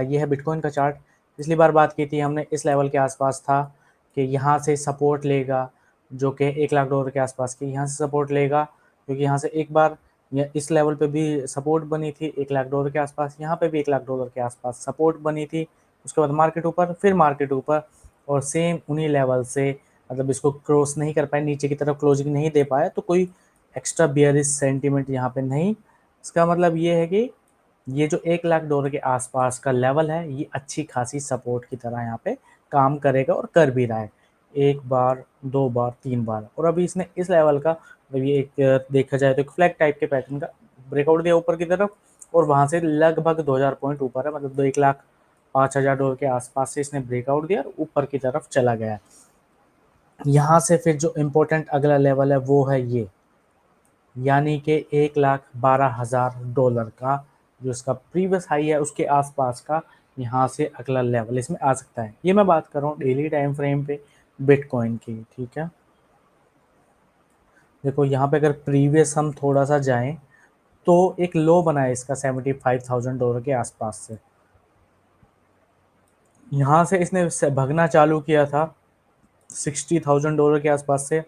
ये है बिटकॉइन का चार्ट। पिछली बार बात की थी हमने, इस लेवल के आसपास था कि यहाँ से सपोर्ट लेगा, जो कि $1,00,000 के आसपास की यहाँ से सपोर्ट लेगा, क्योंकि यहाँ से एक बार इस लेवल पे भी सपोर्ट बनी थी $1,00,000 के आसपास, यहाँ पे भी $1,00,000 के आसपास सपोर्ट बनी थी। उसके बाद मार्केट ऊपर, फिर मार्केट ऊपर, और सेम उन्हीं लेवल से मतलब इसको क्रॉस नहीं कर पाए, नीचे की तरफ क्लोजिंग नहीं दे पाया, तो कोई एक्स्ट्रा बियरिश सेंटीमेंट यहाँ पे नहीं। इसका मतलब ये है कि ये जो $1,00,000 के आसपास का लेवल है, ये अच्छी खासी सपोर्ट की तरह यहाँ पे काम करेगा और कर भी रहा है, एक बार, दो बार, तीन बार। और अभी इसने इस लेवल का मतलब ये एक देखा जाए तो एक फ्लैग टाइप के पैटर्न का ब्रेकआउट दिया ऊपर की तरफ, और वहां से लगभग 2000 पॉइंट ऊपर है, मतलब $1,05,000 के आसपास से इसने ब्रेकआउट दिया और ऊपर की तरफ चला गया। यहाँ से फिर जो इम्पोर्टेंट अगला लेवल है वो है ये, यानी कि $1,12,000 का जो इसका प्रीवियस हाई है उसके आसपास का यहाँ से अगला लेवल इसमें आ सकता है। ये मैं बात कर रहा हूँ डेली टाइम फ्रेम पे बिटकॉइन की, ठीक है। देखो यहाँ पे अगर प्रीवियस हम थोड़ा सा जाएं तो एक लो बना है इसका $75,000 के आसपास से। यहाँ से इसने भगना चालू किया था $60,000 के आसपास से।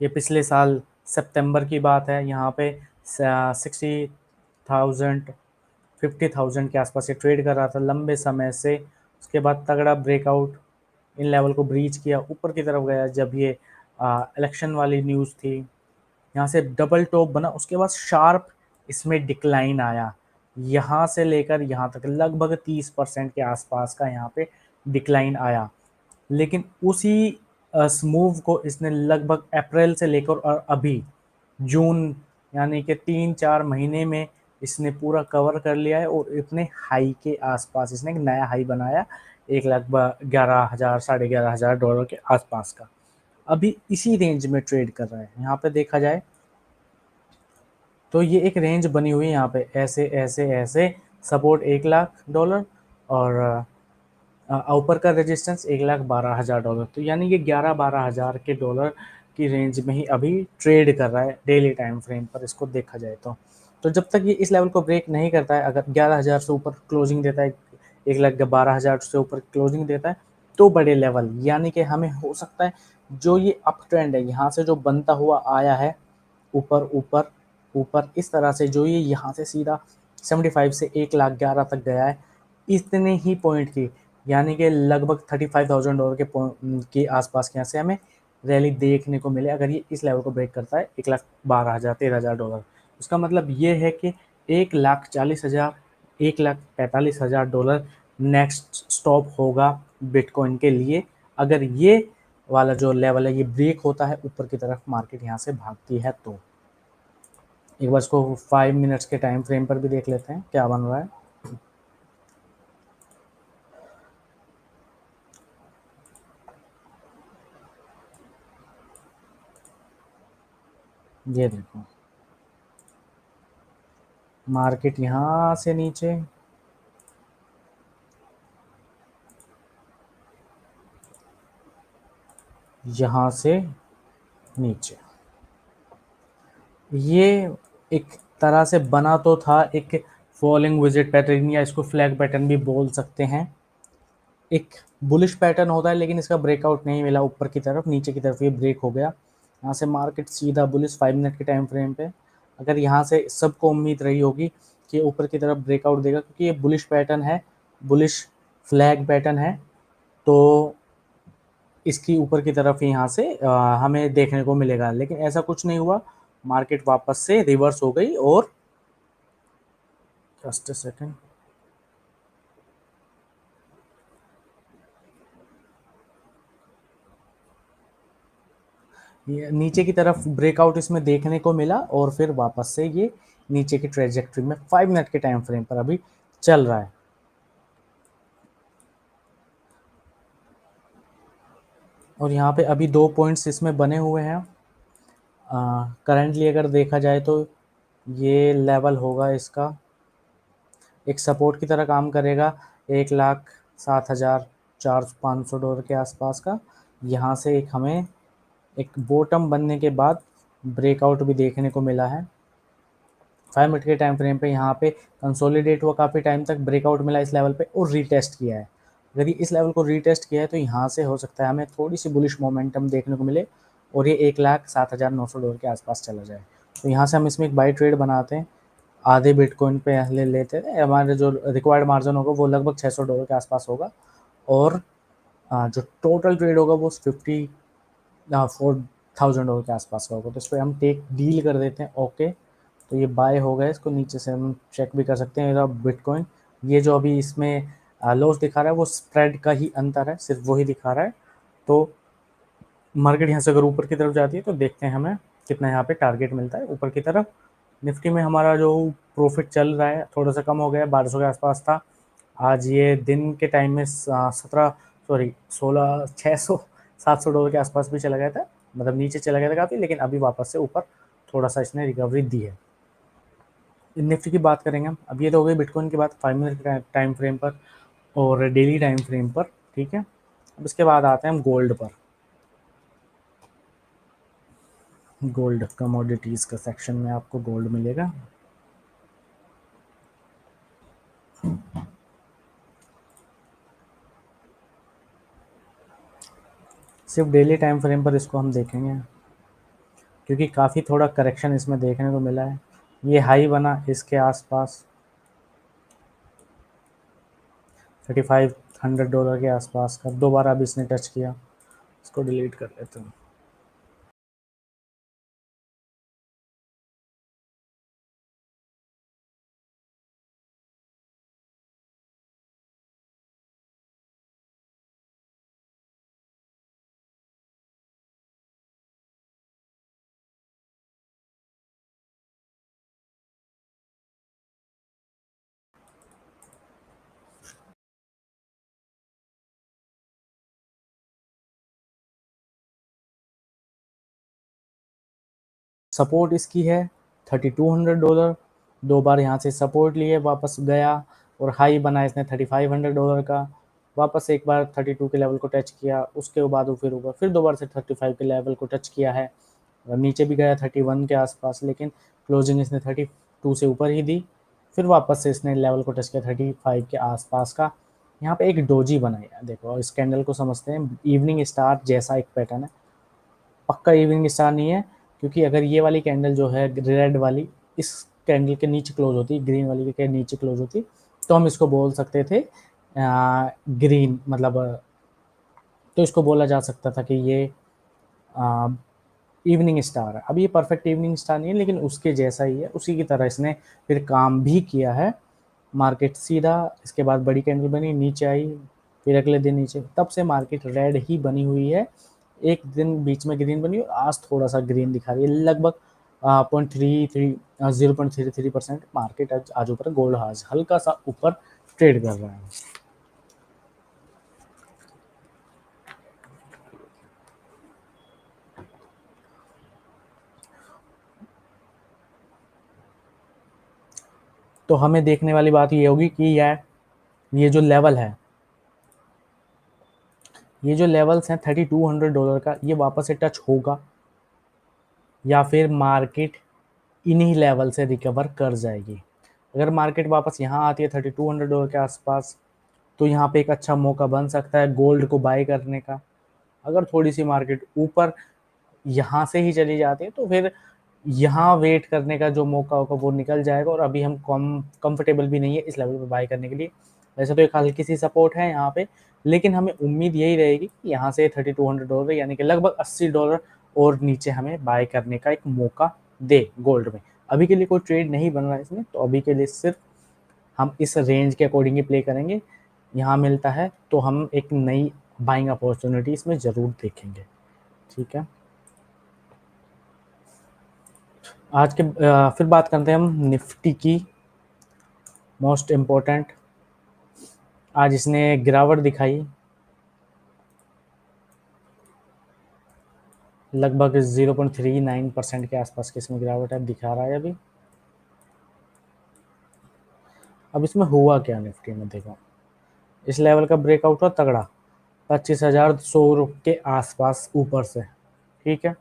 ये पिछले साल सितंबर की बात है। यहाँ पे 60,000 50,000 के आसपास ये ट्रेड कर रहा था लंबे समय से। उसके बाद तगड़ा ब्रेकआउट, इन लेवल को ब्रीच किया, ऊपर की तरफ गया जब ये इलेक्शन वाली न्यूज़ थी। यहाँ से डबल टॉप बना, उसके बाद शार्प इसमें डिक्लाइन आया, यहाँ से लेकर यहाँ तक लगभग 30% के आसपास का यहाँ पे डिक्लाइन आया। लेकिन उसी मूव को इसने लगभग अप्रैल से लेकर और अभी जून, यानी कि 3-4 महीने में इसने पूरा कवर कर लिया है, और इतने हाई के आसपास इसने एक नया हाई बनाया, $1,11,000 $11,500 के आसपास का। अभी इसी रेंज में ट्रेड कर रहा है। यहाँ पे देखा जाए तो ये एक रेंज बनी हुई है, यहाँ पे ऐसे ऐसे ऐसे सपोर्ट $1,00,000 और ऊपर का रेजिस्टेंस $1,12,000। तो यानी ये 11-12 हज़ार के डॉलर की रेंज में ही अभी ट्रेड कर रहा है डेली टाइम फ्रेम पर, इसको देखा जाए तो जब तक ये इस लेवल को ब्रेक नहीं करता है, अगर 11,000 से ऊपर क्लोजिंग देता है, 1,12,000 से ऊपर क्लोजिंग देता है, तो बड़े लेवल, यानी कि हमें हो सकता है जो ये अप ट्रेंड है यहाँ से जो बनता हुआ आया है ऊपर ऊपर ऊपर, इस तरह से जो ये यहाँ से सीधा 75 से 1,11,000 तक गया है, इतने ही पॉइंट की, यानी कि लगभग $35,000 के आसपास के यहाँ से हमें रैली देखने को मिले अगर ये इस लेवल को ब्रेक करता है, $1,12,000 $13,000। उसका मतलब ये है कि $1,40,000 $1,45,000 नेक्स्ट स्टॉप होगा बिटकॉइन के लिए, अगर ये वाला जो लेवल है ये ब्रेक होता है, ऊपर की तरफ मार्केट यहाँ से भागती है। तो एक बार इसको 5 मिनट्स के टाइम फ्रेम पर भी देख लेते हैं क्या बन रहा है। ये देखो मार्केट यहाँ से नीचे, यहाँ से नीचे, ये एक तरह से बना तो था एक फॉलिंग विजिट पैटर्न, या इसको फ्लैग पैटर्न भी बोल सकते हैं। एक बुलिश पैटर्न होता है, लेकिन इसका ब्रेकआउट नहीं मिला ऊपर की तरफ, नीचे की तरफ ये ब्रेक हो गया। यहाँ से मार्केट सीधा बुलिश 5 मिनट के टाइम फ्रेम पे, अगर यहाँ से सबको उम्मीद रही होगी कि ऊपर की तरफ ब्रेकआउट देगा, क्योंकि ये बुलिश पैटर्न है, बुलिश फ्लैग पैटर्न है, तो इसकी ऊपर की तरफ यहाँ से हमें देखने को मिलेगा। लेकिन ऐसा कुछ नहीं हुआ, मार्केट वापस से रिवर्स हो गई। और जस्ट अ सेकंड, ये नीचे की तरफ ब्रेकआउट इसमें देखने को मिला, और फिर वापस से ये नीचे की ट्रेजेक्ट्री में 5 मिनट के टाइम फ्रेम पर अभी चल रहा है। और यहाँ पे अभी 2 पॉइंट्स इसमें बने हुए हैं। करंटली अगर देखा जाए तो ये लेवल होगा इसका, एक सपोर्ट की तरह काम करेगा $1,07,500 के आसपास का। यहाँ से एक हमें एक बॉटम बनने के बाद ब्रेकआउट भी देखने को मिला है, 5 मिनट के टाइम फ्रेम पे यहाँ पे कंसोलिडेट हुआ काफ़ी टाइम तक, ब्रेकआउट मिला इस लेवल पे और रीटेस्ट किया है। अगर ये इस लेवल को रीटेस्ट किया है तो यहाँ से हो सकता है हमें थोड़ी सी बुलिश मोमेंटम देखने को मिले और ये $1,07,900 के आसपास चला जाए। तो यहाँ से हम इसमें एक बाई ट्रेड बनाते हैं, आधे बिटकॉइन पे ले लेते हैं। हमारे जो रिक्वायर्ड मार्जिन होगा वो लगभग $600 के आसपास होगा और जो टोटल ट्रेड होगा वो 4,000 के आसपास का होगा। तो इस पर हम टेक डील कर देते हैं। ओके, तो ये बाय हो गया। इसको नीचे से हम चेक भी कर सकते हैं। मेरा बिटकॉइन ये जो अभी इसमें लॉस दिखा रहा है वो स्प्रेड का ही अंतर है, सिर्फ वही दिखा रहा है। तो मार्केट यहाँ से अगर ऊपर की तरफ जाती है तो देखते हैं हमें कितना यहाँ पे टारगेट मिलता है ऊपर की तरफ। निफ्टी में हमारा जो प्रॉफिट चल रहा है थोड़ा सा कम हो गया, 1200 के आसपास था। आज ये दिन के टाइम में 700 के आसपास भी चला गया था, मतलब नीचे चला गया था काफ़ी, लेकिन अभी वापस से ऊपर थोड़ा सा इसने रिकवरी दी है। निफ्टी की बात करेंगे हम। अब ये तो हो गई बिटकॉइन की बात 5 मिनट टाइम फ्रेम पर और डेली टाइम फ्रेम पर, ठीक है। अब इसके बाद आते हैं हम गोल्ड पर। गोल्ड कमोडिटीज़ का सेक्शन में आपको गोल्ड मिलेगा। सिर्फ डेली टाइम फ्रेम पर इसको हम देखेंगे क्योंकि काफ़ी थोड़ा करेक्शन इसमें देखने को मिला है। ये हाई बना इसके आसपास $3,500 के आसपास का, दोबारा अब इसने टच किया। इसको डिलीट कर लेते हैं। सपोर्ट इसकी है $3,200। दो बार यहाँ से सपोर्ट लिए, वापस गया और हाई बना इसने $3,500 का। वापस एक बार 32 के लेवल को टच किया, उसके बाद वो फिर ऊपर फिर दोबारा से 35 के लेवल को टच किया है और नीचे भी गया 31 के आसपास, लेकिन क्लोजिंग इसने 32 से ऊपर ही दी। फिर वापस से इसने लेवल को टच किया 35 के आसपास का। यहाँ पे एक डोजी बनाई है, देखो इस कैंडल को समझते हैं, इवनिंग स्टार जैसा एक पैटर्न है, पक्का इवनिंग स्टार नहीं है। क्योंकि अगर ये वाली कैंडल जो है रेड वाली इस कैंडल के नीचे क्लोज होती, ग्रीन वाली के नीचे क्लोज होती, तो हम इसको बोल सकते थे ग्रीन, मतलब तो इसको बोला जा सकता था कि ये इवनिंग स्टार है। अब ये परफेक्ट इवनिंग स्टार नहीं है, लेकिन उसके जैसा ही है, उसी की तरह इसने फिर काम भी किया है। मार्केट सीधा इसके बाद बड़ी कैंडल बनी, नीचे आई, फिर अगले दिन नीचे, तब से मार्केट रेड ही बनी हुई है। एक दिन बीच में ग्रीन बनी और आज थोड़ा सा ग्रीन दिखा रही है, लगभग 0.33% मार्केट आज ऊपर, गोल्ड आज हल्का सा ऊपर ट्रेड कर रहा है। तो हमें देखने वाली बात ये होगी कि ये जो लेवल है, ये जो लेवल्स हैं $3,200 का, ये वापस से टच होगा या फिर मार्केट इन्हीं लेवल से रिकवर कर जाएगी। अगर मार्केट वापस यहाँ आती है $3,200 के आसपास, तो यहाँ पे एक अच्छा मौका बन सकता है गोल्ड को बाय करने का। अगर थोड़ी सी मार्केट ऊपर यहाँ से ही चली जाती है तो फिर यहाँ वेट करने का जो मौका होगा वो निकल जाएगा और अभी हम कंफर्टेबल भी नहीं है इस लेवल पे बाय करने के लिए। वैसे तो एक हल्की सी सपोर्ट है यहाँ पे, लेकिन हमें उम्मीद यही रहेगी कि यहाँ से $3,200 यानी कि लगभग $80 और नीचे हमें बाय करने का एक मौका दे गोल्ड में। अभी के लिए कोई ट्रेड नहीं बन रहा है इसमें, तो अभी के लिए सिर्फ हम इस रेंज के अकॉर्डिंग ही प्ले करेंगे। यहाँ मिलता है तो हम एक नई बाइंग अपॉर्चुनिटी इसमें ज़रूर देखेंगे, ठीक है। आज के फिर बात करते हैं हम निफ्टी की, मोस्ट इम्पोर्टेंट। आज इसने गिरावट दिखाई, लगभग 0.39% के आसपास की इसमें गिरावट है, दिखा रहा है अभी। अब इसमें हुआ क्या निफ्टी में, देखो इस लेवल का ब्रेकआउट हुआ तगड़ा 25,100 के आसपास ऊपर से, ठीक है।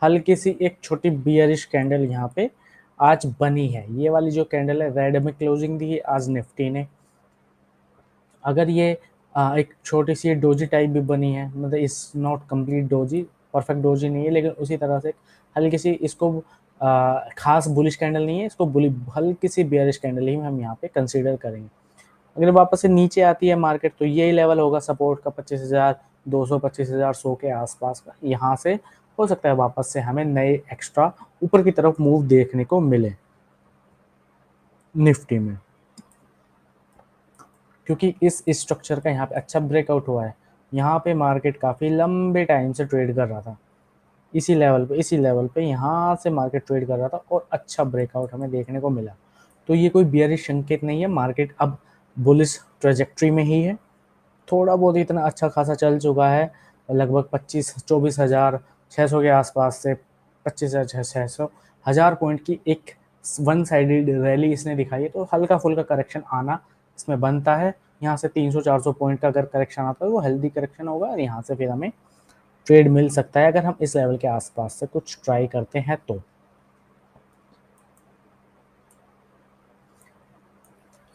हल्की सी एक छोटी बियरिश कैंडल यहाँ पे आज बनी है। ये वाली जो कैंडल है रेड में क्लोजिंग दी है आज निफ्टी ने। अगर ये एक छोटी सी डोजी टाइप भी बनी है, मतलब इस not complete doji, perfect doji नहीं है, लेकिन उसी तरह से हल्की सी इसको खास बुलिश कैंडल नहीं है, इसको हल्की सी बेयरिश कैंडल ही हम यहाँ पे कंसीडर करेंगे। अगर वापस से नीचे आती है मार्केट तो यही लेवल होगा सपोर्ट का 25,200 25,100 के आसपास का। यहाँ से हो सकता है वापस से हमें नए एक्स्ट्रा ऊपर की तरफ मूव देखने को मिले निफ्टी में, क्योंकि इस स्ट्रक्चर का यहाँ पे अच्छा ब्रेकआउट हुआ है। यहाँ पे मार्केट काफ़ी लंबे टाइम से ट्रेड कर रहा था इसी लेवल पे यहाँ से मार्केट ट्रेड कर रहा था और अच्छा ब्रेकआउट हमें देखने को मिला। तो ये कोई बियरिश संकेत नहीं है, मार्केट अब बुलिश ट्रेजेक्ट्री में ही है। थोड़ा बहुत इतना अच्छा खासा चल चुका है, लगभग 24,000 के आसपास से 25,600 1000 पॉइंट की एक वन साइडेड रैली इसने दिखाई है। तो हल्का फुल्का करेक्शन आना इसमें बनता है। यहाँ से 300-400 पॉइंट का अगर करेक्शन आता है वो हेल्दी करेक्शन होगा और यहाँ से फिर हमें ट्रेड मिल सकता है अगर हम इस लेवल के आसपास से कुछ ट्राई करते हैं तो।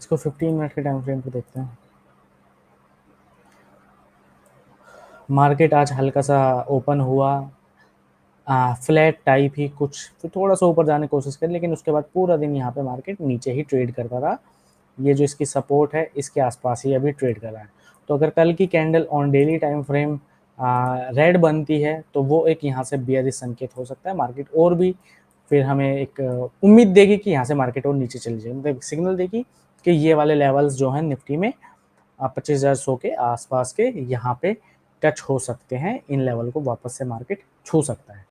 इसको 15 मिनट के टाइम फ्रेम पे देखते हैं। मार्केट आज हल्का सा ओपन हुआ, फ्लैट टाइप ही कुछ, तो थोड़ा सा ऊपर जाने की कोशिश करी, लेकिन उसके बाद पूरा दिन यहाँ पे मार्केट नीचे ही ट्रेड करता रहा। ये जो इसकी सपोर्ट है इसके आसपास ही अभी ट्रेड कर रहा है। तो अगर कल की candle on daily time frame red बनती है तो वो एक यहाँ से बेयरिश संकेत हो सकता है। मार्केट और भी फिर हमें एक उम्मीद देगी कि यहाँ से मार्केट और नीचे चली जाएगी, मतलब सिग्नल देगी कि ये वाले लेवल्स जो हैं निफ्टी में 25,100 के आसपास के यहाँ पे टच हो सकते हैं। इन लेवल को वापस से मार्केट छू सकता है।